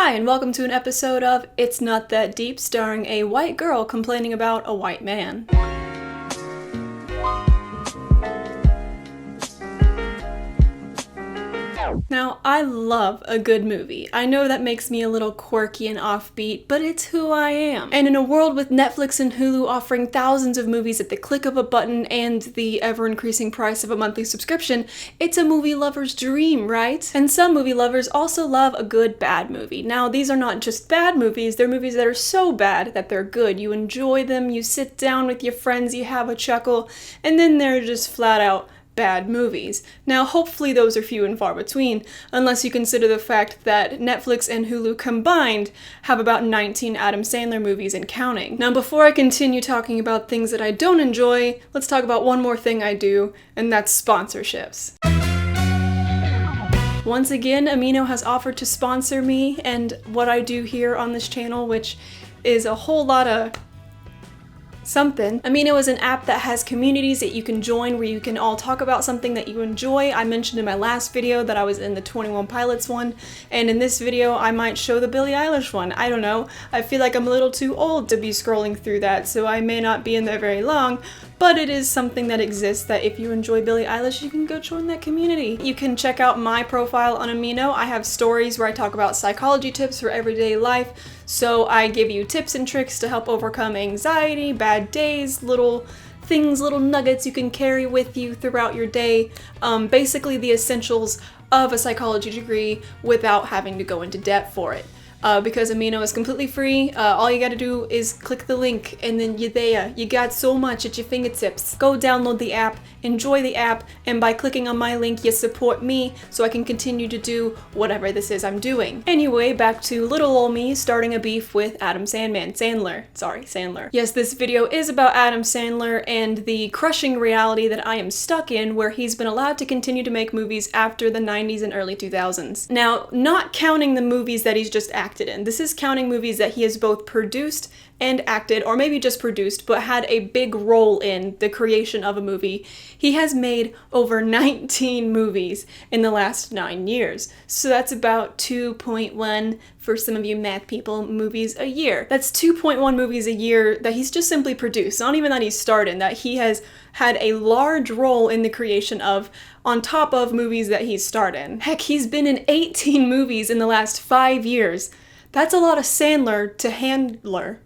Hi, and welcome to an episode of It's Not That Deep, starring a white girl complaining about a white man. Now, I love a good movie. I know that makes me a little quirky and offbeat, but it's who I am. And in a world with Netflix and Hulu offering thousands of movies at the click of a button and the ever-increasing price of a monthly subscription, it's a movie lover's dream, right? And some movie lovers also love a good bad movie. Now, these are not just bad movies, they're movies that are so bad that they're good. You enjoy them, you sit down with your friends, you have a chuckle, and then they're just flat out bad movies. Now, hopefully those are few and far between, unless you consider the fact that Netflix and Hulu combined have about 19 Adam Sandler movies and counting. Now, before I continue talking about things that I don't enjoy, let's talk about one more thing I do, and that's sponsorships. Once again, Amino has offered to sponsor me and what I do here on this channel, which is a whole lot of something. Amino is an app that has communities that you can join where you can all talk about something that you enjoy. I mentioned in my last video that I was in the 21 Pilots one, and in this video I might show the Billie Eilish one. I don't know. I feel like I'm a little too old to be scrolling through that, so I may not be in there very long, but it is something that exists that if you enjoy Billie Eilish, you can go join that community. You can check out my profile on Amino. I have stories where I talk about psychology tips for everyday life. So I give you tips and tricks to help overcome anxiety, bad days, little things, little nuggets you can carry with you throughout your day. Basically the essentials of a psychology degree without having to go into debt for it. Because Amino is completely free, all you gotta do is click the link and then you're there. You got so much at your fingertips. Go download the app, enjoy the app, and by clicking on my link you support me so I can continue to do whatever this is I'm doing. Anyway, back to little ol' me starting a beef with Sandler. Yes, this video is about Adam Sandler and the crushing reality that I am stuck in where he's been allowed to continue to make movies after the 90s and early 2000s. Now, not counting the movies that he's just acted in. This is counting movies that he has both produced and acted, or maybe just produced, but had a big role in the creation of a movie. He has made over 19 movies in the last 9 years. So that's about 2.1, for some of you math people, movies a year. That's 2.1 movies a year that he's just simply produced. Not even that he starred in, that he has had a large role in the creation of, on top of movies that he's starred in. Heck, he's been in 18 movies in the last 5 years. That's a lot of Sandler to handler.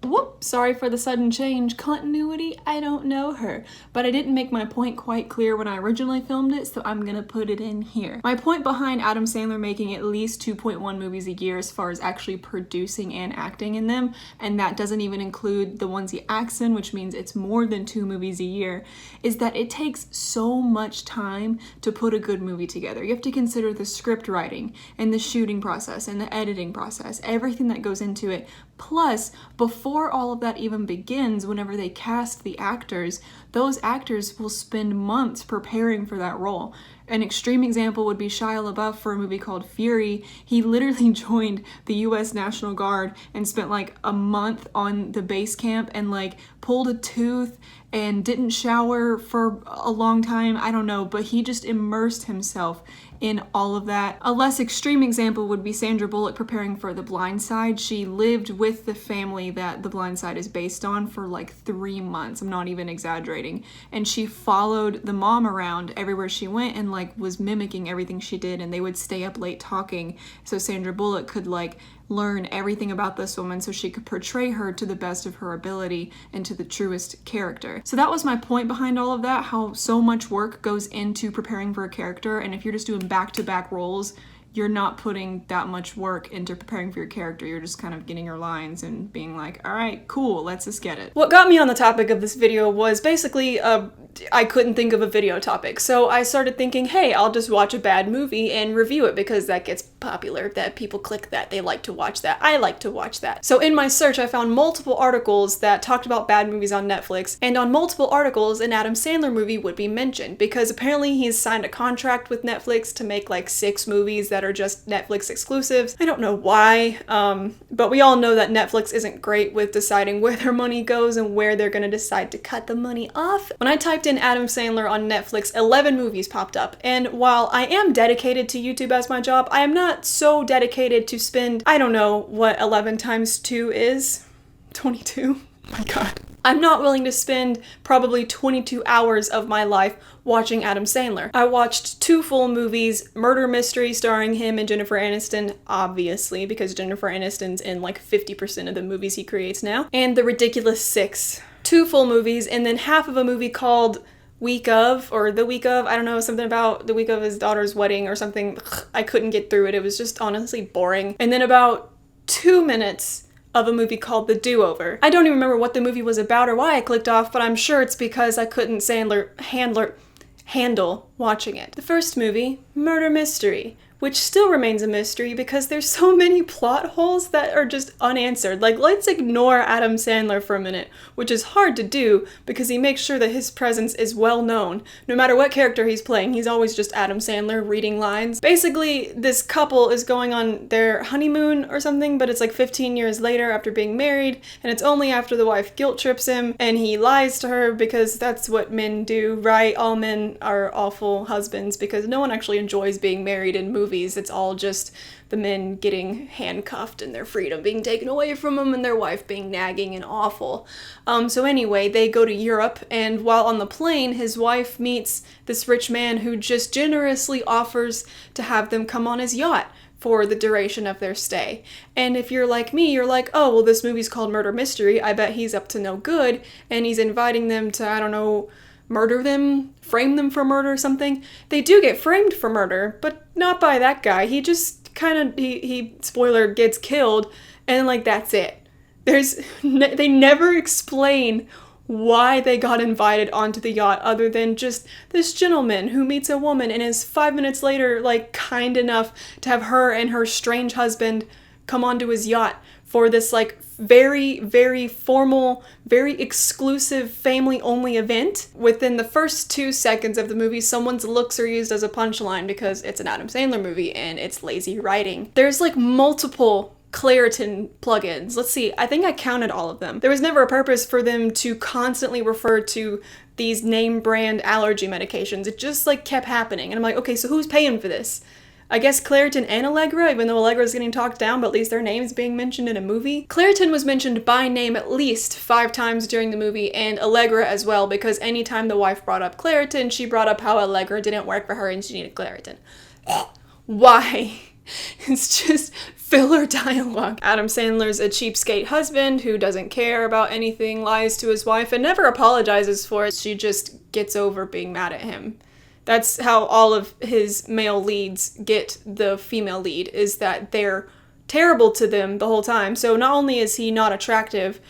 Whoop, sorry for the sudden change. Continuity, I don't know her. But I didn't make my point quite clear when I originally filmed it, so I'm gonna put it in here. My point behind Adam Sandler making at least 2.1 movies a year as far as actually producing and acting in them, and that doesn't even include the ones he acts in, which means it's more than 2 movies a year, is that it takes so much time to put a good movie together. You have to consider the script writing and the shooting process and the editing process, everything that goes into it. Plus, before all of that even begins, whenever they cast the actors, those actors will spend months preparing for that role. An extreme example would be Shia LaBeouf for a movie called Fury. He literally joined the US National Guard and spent like a month on the base camp and like pulled a tooth and didn't shower for a long time. I don't know, but he just immersed himself in all of that. A less extreme example would be Sandra Bullock preparing for The Blind Side. She lived with the family that The Blind Side is based on for like 3 months. I'm not even exaggerating. And she followed the mom around everywhere she went and like was mimicking everything she did, and they would stay up late talking so Sandra Bullock could like learn everything about this woman so she could portray her to the best of her ability and to the truest character. So that was my point behind all of that, how so much work goes into preparing for a character, and if you're just doing back-to-back roles, you're not putting that much work into preparing for your character. You're just kind of getting your lines and being like, all right, cool, let's just get it. What got me on the topic of this video was basically I couldn't think of a video topic. So I started thinking, hey, I'll just watch a bad movie and review it because that gets popular, that people click that, they like to watch that, I like to watch that. So in my search, I found multiple articles that talked about bad movies on Netflix, and on multiple articles, an Adam Sandler movie would be mentioned because apparently he's signed a contract with Netflix to make like 6 movies that that are just Netflix exclusives. I don't know why, but we all know that Netflix isn't great with deciding where their money goes and where they're gonna decide to cut the money off. When I typed in Adam Sandler on Netflix, 11 movies popped up, and while I am dedicated to YouTube as my job, I am not so dedicated to spend, I don't know what 11 times 2 is. 22? Oh my god. I'm not willing to spend probably 22 hours of my life watching Adam Sandler. I watched 2 full movies, Murder Mystery starring him and Jennifer Aniston, obviously, because Jennifer Aniston's in like 50% of the movies he creates now, and The Ridiculous Six. 2 full movies, and then half of a movie called Week of, or The Week of, I don't know, something about the week of his daughter's wedding or something. I couldn't get through it. It was just honestly boring. And then about 2 minutes of a movie called The Do-Over. I don't even remember what the movie was about or why I clicked off, but I'm sure it's because I couldn't handle watching it. The first movie, Murder Mystery, which still remains a mystery because there's so many plot holes that are just unanswered. Like, let's ignore Adam Sandler for a minute, which is hard to do because he makes sure that his presence is well known. No matter what character he's playing, he's always just Adam Sandler reading lines. Basically, this couple is going on their honeymoon or something, but it's like 15 years later after being married, and it's only after the wife guilt trips him and he lies to her because that's what men do, right? All men are awful husbands because no one actually enjoys being married in movies. It's all just the men getting handcuffed and their freedom being taken away from them and their wife being nagging and awful. So anyway, they go to Europe, and while on the plane, his wife meets this rich man who just generously offers to have them come on his yacht for the duration of their stay. And if you're like me, you're like, oh, well, this movie's called Murder Mystery. I bet he's up to no good, and he's inviting them to, I don't know, murder them, frame them for murder or something. They do get framed for murder, but not by that guy. He just kind of, he spoiler, gets killed, and like, that's it. They never explain why they got invited onto the yacht other than just this gentleman who meets a woman and is 5 minutes later, like, kind enough to have her and her strange husband come onto his yacht for this, like, very, very formal, very exclusive family-only event. Within the first 2 seconds of the movie, someone's looks are used as a punchline because it's an Adam Sandler movie and it's lazy writing. There's like multiple Claritin plugins. Let's see, I think I counted all of them. There was never a purpose for them to constantly refer to these name brand allergy medications. It just like kept happening. And I'm like, okay, so who's paying for this? I guess Claritin and Allegra, even though Allegra's getting talked down, but at least their name's being mentioned in a movie. Claritin was mentioned by name at least 5 times during the movie, and Allegra as well, because anytime the wife brought up Claritin, she brought up how Allegra didn't work for her and she needed Claritin. Why? It's just filler dialogue. Adam Sandler's a cheapskate husband who doesn't care about anything, lies to his wife, and never apologizes for it. She just gets over being mad at him. That's how all of his male leads get the female lead, is that they're terrible to them the whole time. So not only is he not attractive,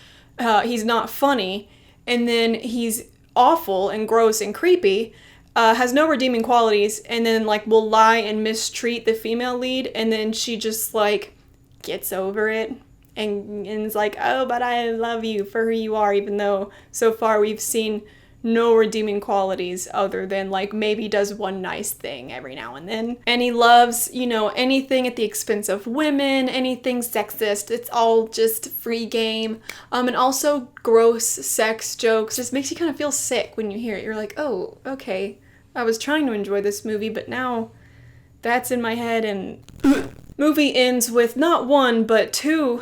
he's not funny, and then he's awful and gross and creepy, has no redeeming qualities, and then like will lie and mistreat the female lead, and then she just like gets over it and is like, oh, but I love you for who you are, even though so far we've seen no redeeming qualities other than like maybe does one nice thing every now and then. And he loves, you know, anything at the expense of women, anything sexist. It's all just free game. And also gross sex jokes. Just makes you kind of feel sick when you hear it. You're like, oh, okay. I was trying to enjoy this movie, but now that's in my head and movie ends with not 1, but 3,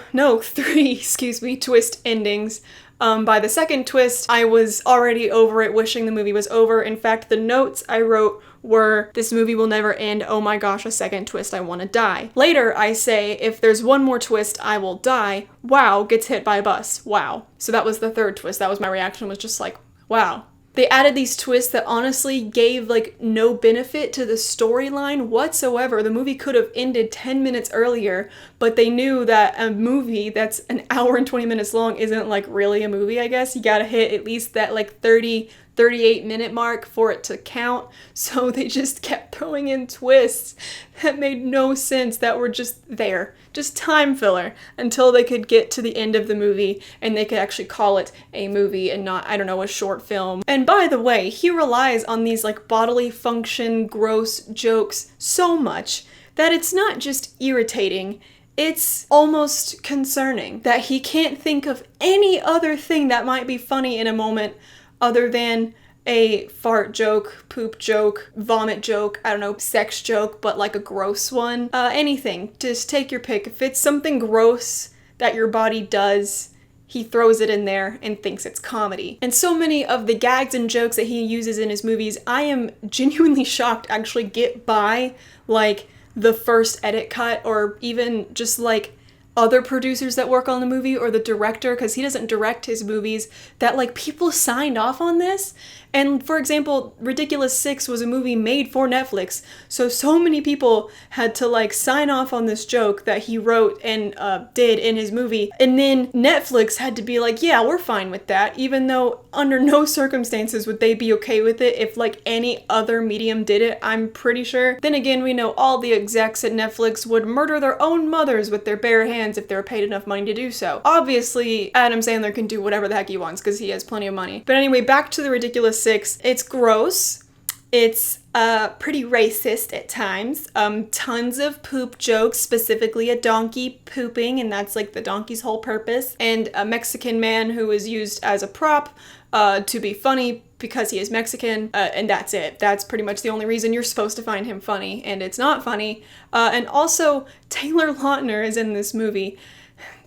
twist endings. By the second twist, I was already over it, wishing the movie was over. In fact, the notes I wrote were, this movie will never end, oh my gosh, a second twist, I want to die. Later, I say, if there's one more twist, I will die. Wow, gets hit by a bus. Wow. So that was the third twist. That was my reaction, was just like, wow. They added these twists that honestly gave like no benefit to the storyline whatsoever. The movie could have ended 10 minutes earlier, but they knew that a movie that's an hour and 20 minutes long isn't like really a movie, I guess. You gotta hit at least that like 38 minute mark for it to count. So they just kept throwing in twists that made no sense, that were just there. Just time filler until they could get to the end of the movie and they could actually call it a movie and not, I don't know, a short film. And by the way, he relies on these like bodily function gross jokes so much that it's not just irritating, it's almost concerning that he can't think of any other thing that might be funny in a moment other than a fart joke, poop joke, vomit joke, I don't know, sex joke, but like a gross one. Anything. Just take your pick. If it's something gross that your body does, he throws it in there and thinks it's comedy. And so many of the gags and jokes that he uses in his movies, I am genuinely shocked actually get by like the first edit cut, or even just like other producers that work on the movie, or the director, because he doesn't direct his movies, that like people signed off on this. And for example, Ridiculous 6 was a movie made for Netflix, so many people had to like sign off on this joke that he wrote and did in his movie, and then Netflix had to be like, yeah, we're fine with that, even though under no circumstances would they be okay with it if like any other medium did it, I'm pretty sure. Then again, we know all the execs at Netflix would murder their own mothers with their bare hands if they were paid enough money to do so. Obviously, Adam Sandler can do whatever the heck he wants because he has plenty of money. But anyway, back to the Ridiculous 6. It's gross. It's pretty racist at times. Tons of poop jokes, specifically a donkey pooping, and that's like the donkey's whole purpose. And a Mexican man who is used as a prop to be funny because he is Mexican, and that's it. That's pretty much the only reason you're supposed to find him funny, and it's not funny. And also, Taylor Lautner is in this movie.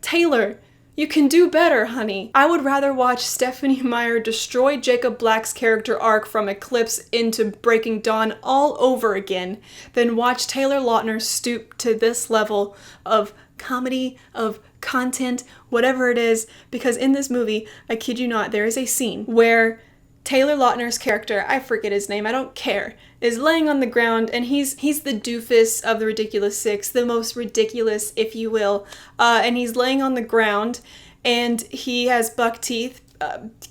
Taylor, you can do better, honey. I would rather watch Stephenie Meyer destroy Jacob Black's character arc from Eclipse into Breaking Dawn all over again than watch Taylor Lautner stoop to this level of comedy, of content, whatever it is, because in this movie, I kid you not, there is a scene where Taylor Lautner's character, I forget his name, I don't care, is laying on the ground, and he's the doofus of the Ridiculous 6, the most ridiculous, if you will, and he's laying on the ground, and he has buck teeth,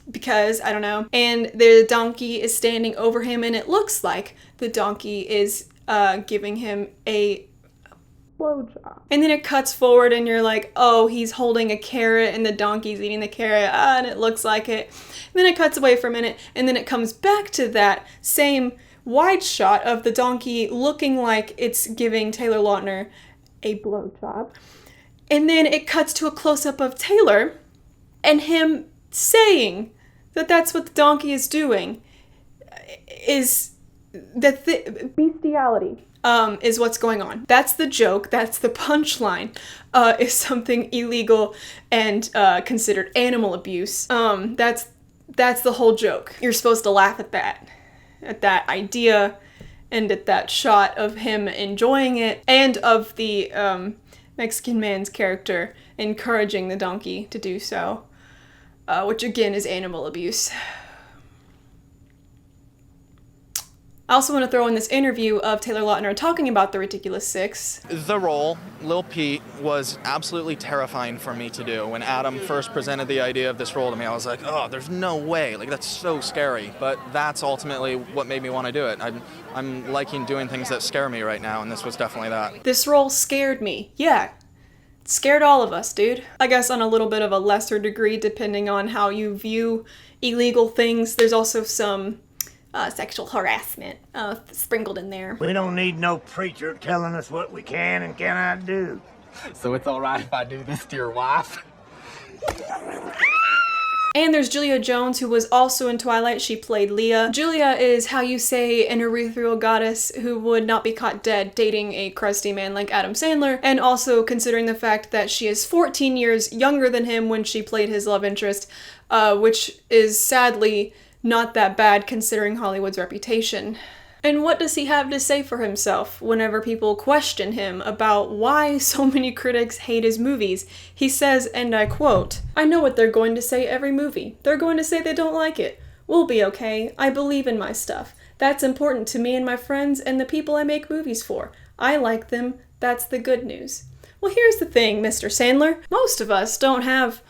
because, I don't know, and the donkey is standing over him, and it looks like the donkey is giving him a blowjob. And then it cuts forward and you're like, oh, he's holding a carrot and the donkey's eating the carrot, and it looks like it. And then it cuts away for a minute, and then it comes back to that same wide shot of the donkey looking like it's giving Taylor Lautner a blowjob. And then it cuts to a close-up of Taylor and him saying that that's what the donkey is doing. Is that bestiality. Is what's going on. That's the joke, that's the punchline, is something illegal and considered animal abuse. That's the whole joke. You're supposed to laugh at that idea, and at that shot of him enjoying it, and of the Mexican man's character encouraging the donkey to do so, which again is animal abuse. I also want to throw in this interview of Taylor Lautner talking about the Ridiculous 6. The role, Lil Pete, was absolutely terrifying for me to do. When Adam first presented the idea of this role to me, I was like, oh, there's no way. Like, that's so scary. But that's ultimately what made me want to do it. I'm liking doing things that scare me right now, and this was definitely that. This role scared me. Yeah. It scared all of us, dude. I guess on a little bit of a lesser degree, depending on how you view illegal things. There's also some sexual harassment sprinkled in there. We don't need no preacher telling us what we can and cannot do. So it's all right if I do this to your wife? And there's Julia Jones, who was also in Twilight. She played Leah. Julia is how you say an ethereal goddess who would not be caught dead dating a crusty man like Adam Sandler, and also considering the fact that she is 14 years younger than him when she played his love interest, which is sadly not that bad considering Hollywood's reputation. And what does he have to say for himself whenever people question him about why so many critics hate his movies? He says, and I quote, "I know what they're going to say every movie. They're going to say they don't like it. We'll be okay. I believe in my stuff. That's important to me and my friends and the people I make movies for. I like them. That's the good news." Well, here's the thing, Mr. Sandler. Most of us don't have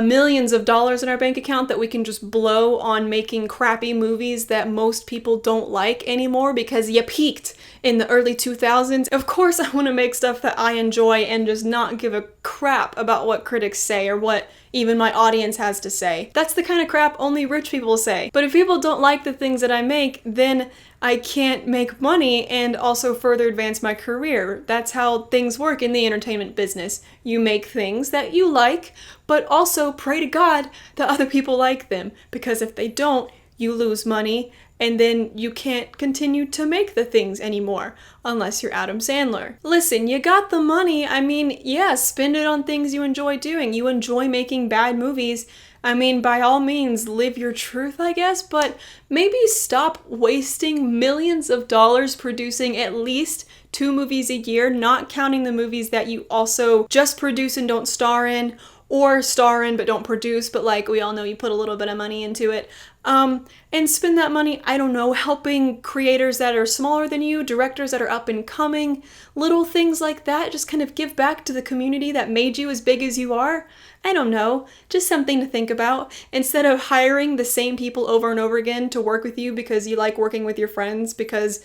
millions of dollars in our bank account that we can just blow on making crappy movies that most people don't like anymore because you peaked in the early 2000s. Of course I want to make stuff that I enjoy and just not give a crap about what critics say or what even my audience has to say. That's the kind of crap only rich people say. But if people don't like the things that I make, then I can't make money and also further advance my career. That's how things work in the entertainment business. You make things that you like, but also pray to God that other people like them. Because if they don't, you lose money, and then you can't continue to make the things anymore, unless you're Adam Sandler. Listen, you got the money. I mean, yeah, spend it on things you enjoy doing. You enjoy making bad movies. I mean, by all means, live your truth, I guess, but maybe stop wasting millions of dollars producing at least 2 movies a year, not counting the movies that you also just produce and don't star in, or star in but don't produce, but like we all know you put a little bit of money into it. And spend that money, I don't know, helping creators that are smaller than you, directors that are up and coming, little things like that. Just kind of give back to the community that made you as big as you are. I don't know, just something to think about. Instead of hiring the same people over and over again to work with you because you like working with your friends, because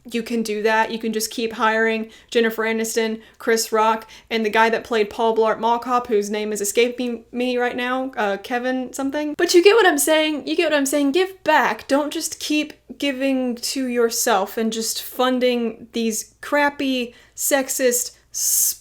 you can do that. You can just keep hiring Jennifer Aniston, Chris Rock, and the guy that played Paul Blart Mall Cop, whose name is escaping me right now, Kevin something. But you get what I'm saying? You get what I'm saying? Give back. Don't just keep giving to yourself and just funding these crappy, sexist,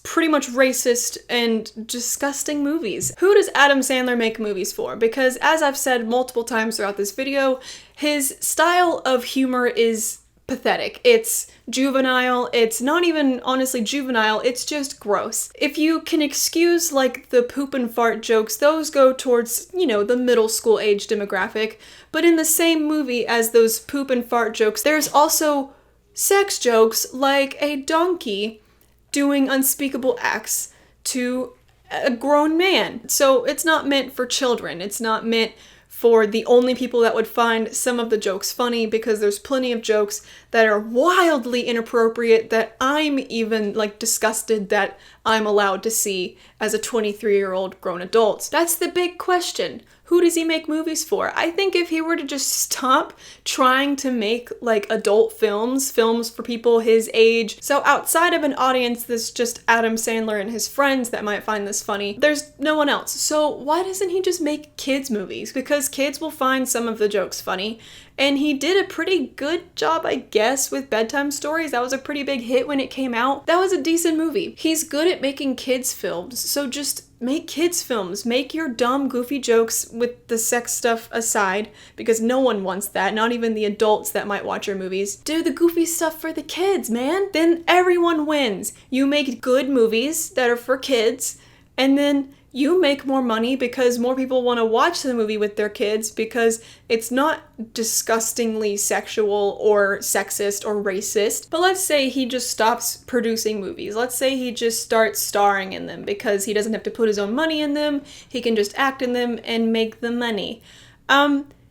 pretty much racist and disgusting movies. Who does Adam Sandler make movies for? Because as I've said multiple times throughout this video, his style of humor is pathetic. It's juvenile. It's not even honestly juvenile, it's just gross. If you can excuse like the poop and fart jokes, those go towards, you know, the middle school age demographic. But in the same movie as those poop and fart jokes, there's also sex jokes like a donkey doing unspeakable acts to a grown man. So it's not meant for children. It's not meant for the only people that would find some of the jokes funny, because there's plenty of jokes that are wildly inappropriate that I'm even like disgusted that I'm allowed to see as a 23-year-old grown adult. That's the big question. Who does he make movies for? I think if he were to just stop trying to make like adult films for people his age, so outside of an audience that's just Adam Sandler and his friends that might find this funny, there's no one else. So why doesn't he just make kids movies? Because kids will find some of the jokes funny. And he did a pretty good job, I guess, with Bedtime Stories. That was a pretty big hit when it came out. That was a decent movie. He's good at making kids films, so just make kids films. Make your dumb, goofy jokes with the sex stuff aside, because no one wants that, not even the adults that might watch your movies. Do the goofy stuff for the kids, man. Then everyone wins. You make good movies that are for kids, and then you make more money because more people want to watch the movie with their kids because it's not disgustingly sexual or sexist or racist. But let's say he just stops producing movies. Let's say he just starts starring in them because he doesn't have to put his own money in them. He can just act in them and make the money.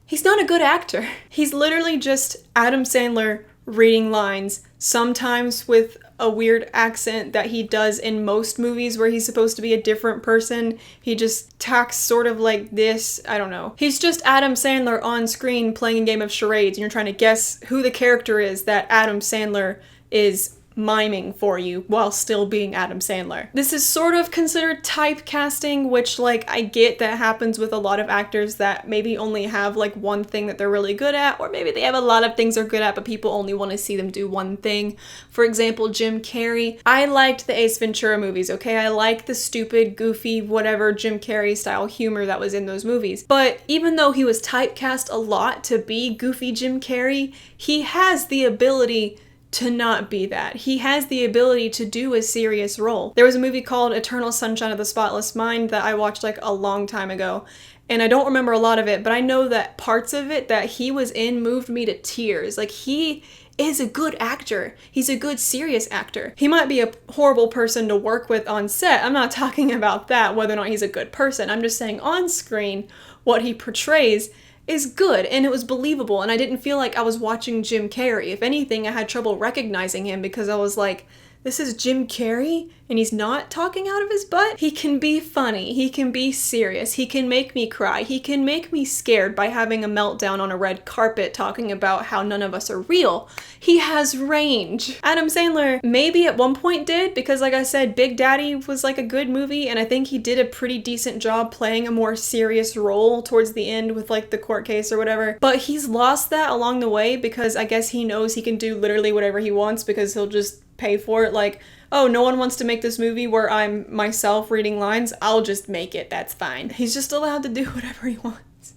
He's not a good actor. He's literally just Adam Sandler reading lines, sometimes with a weird accent that he does in most movies where he's supposed to be a different person. He just talks sort of like this. I don't know. He's just Adam Sandler on screen playing a game of charades and you're trying to guess who the character is that Adam Sandler is miming for you while still being Adam Sandler. This is sort of considered typecasting, which like I get that happens with a lot of actors that maybe only have like one thing that they're really good at, or maybe they have a lot of things they're good at but people only want to see them do one thing. For example, Jim Carrey. I liked the Ace Ventura movies, okay? I like the stupid, goofy, whatever Jim Carrey style humor that was in those movies. But even though he was typecast a lot to be goofy Jim Carrey, he has the ability to not be that. He has the ability to do a serious role. There was a movie called Eternal Sunshine of the Spotless Mind that I watched like a long time ago, and I don't remember a lot of it, but I know that parts of it that he was in moved me to tears. Like, he is a good actor. He's a good serious actor. He might be a horrible person to work with on set. I'm not talking about that, whether or not he's a good person. I'm just saying on screen, what he portrays is good and it was believable, and I didn't feel like I was watching Jim Carrey. If anything, I had trouble recognizing him because I was like, This is Jim Carrey, and he's not talking out of his butt. He can be funny. He can be serious. He can make me cry. He can make me scared by having a meltdown on a red carpet talking about how none of us are real. He has range. Adam Sandler maybe at one point did, because like I said, Big Daddy was like a good movie, and I think he did a pretty decent job playing a more serious role towards the end with like the court case or whatever. But he's lost that along the way because I guess he knows he can do literally whatever he wants because he'll just pay for it. Like, oh, no one wants to make this movie where I'm myself reading lines. I'll just make it. That's fine. He's just allowed to do whatever he wants.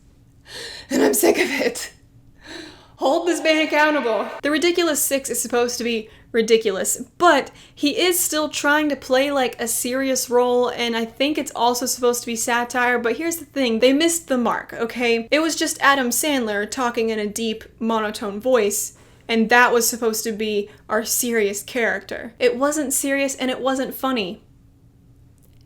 And I'm sick of it. Hold this man accountable. The Ridiculous Six is supposed to be ridiculous, but he is still trying to play like a serious role, and I think it's also supposed to be satire, but here's the thing, they missed the mark, okay? It was just Adam Sandler talking in a deep, monotone voice, and that was supposed to be our serious character. It wasn't serious and it wasn't funny.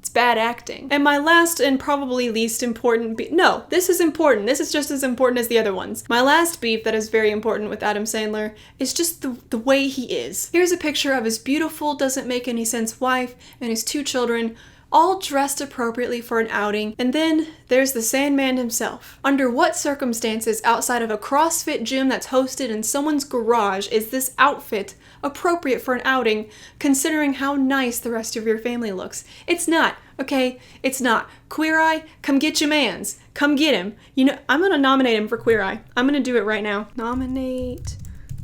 It's bad acting. And my last and probably least important beef, no, this is important. This is just as important as the other ones. My last beef that is very important with Adam Sandler is just the way he is. Here's a picture of his beautiful, doesn't make any sense wife and his 2 children, all dressed appropriately for an outing, and then there's the Sandman himself. Under what circumstances outside of a CrossFit gym that's hosted in someone's garage is this outfit appropriate for an outing, considering how nice the rest of your family looks? It's not, okay? It's not. Queer Eye, come get your mans. Come get him. You know, I'm gonna nominate him for Queer Eye. I'm gonna do it right now. Nominate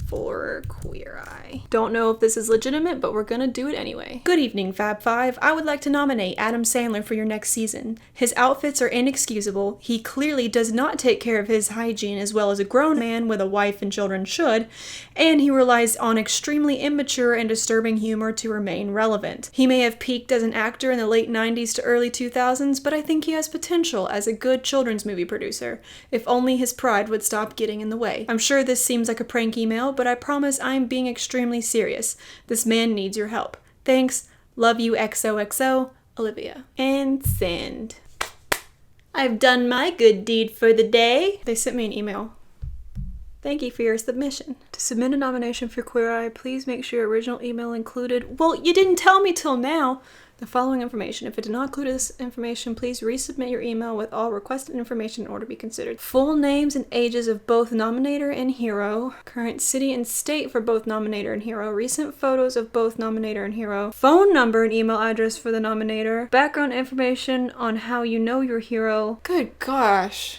for Queer Eye. Don't know if this is legitimate, but we're gonna do it anyway. Good evening, Fab Five. I would like to nominate Adam Sandler for your next season. His outfits are inexcusable. He clearly does not take care of his hygiene as well as a grown man with a wife and children should, and he relies on extremely immature and disturbing humor to remain relevant. He may have peaked as an actor in the late 90s to early 2000s, but I think he has potential as a good children's movie producer, if only his pride would stop getting in the way. I'm sure this seems like a prank email, but I promise I'm being extremely serious. This man needs your help. Thanks. Love you, XOXO, Olivia. And send. I've done my good deed for the day. They sent me an email. Thank you for your submission. To submit a nomination for Queer Eye, please make sure your original email included... Well, you didn't tell me till now. The following information. If it did not include this information, please resubmit your email with all requested information in order to be considered. Full names and ages of both nominator and hero. Current city and state for both nominator and hero. Recent photos of both nominator and hero. Phone number and email address for the nominator. Background information on how you know your hero. Good gosh.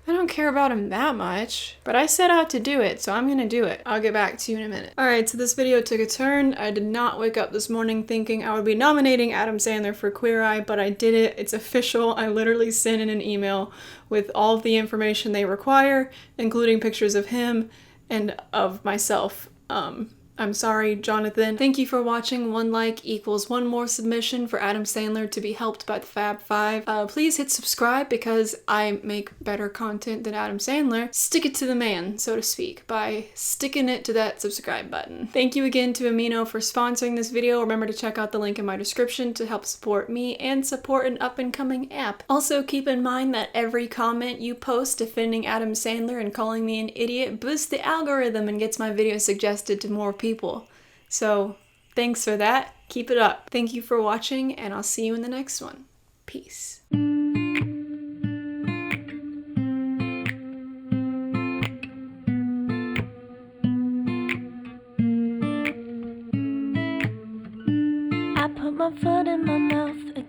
I don't care about him that much, but I set out to do it, so I'm gonna do it. I'll get back to you in a minute. Alright, so this video took a turn. I did not wake up this morning thinking I would be nominating Adam Sandler for Queer Eye, but I did it. It's official. I literally sent in an email with all of the information they require, including pictures of him and of myself. I'm sorry, Jonathan. Thank you for watching. 1 like equals 1 more submission for Adam Sandler to be helped by the Fab Five. Please hit subscribe because I make better content than Adam Sandler. Stick it to the man, so to speak, by sticking it to that subscribe button. Thank you again to Amino for sponsoring this video. Remember to check out the link in my description to help support me and support an up-and-coming app. Also, keep in mind that every comment you post defending Adam Sandler and calling me an idiot boosts the algorithm and gets my videos suggested to more people. So thanks for that. Keep it up. Thank you for watching, and I'll see you in the next one. Peace. I put my foot in my mouth again.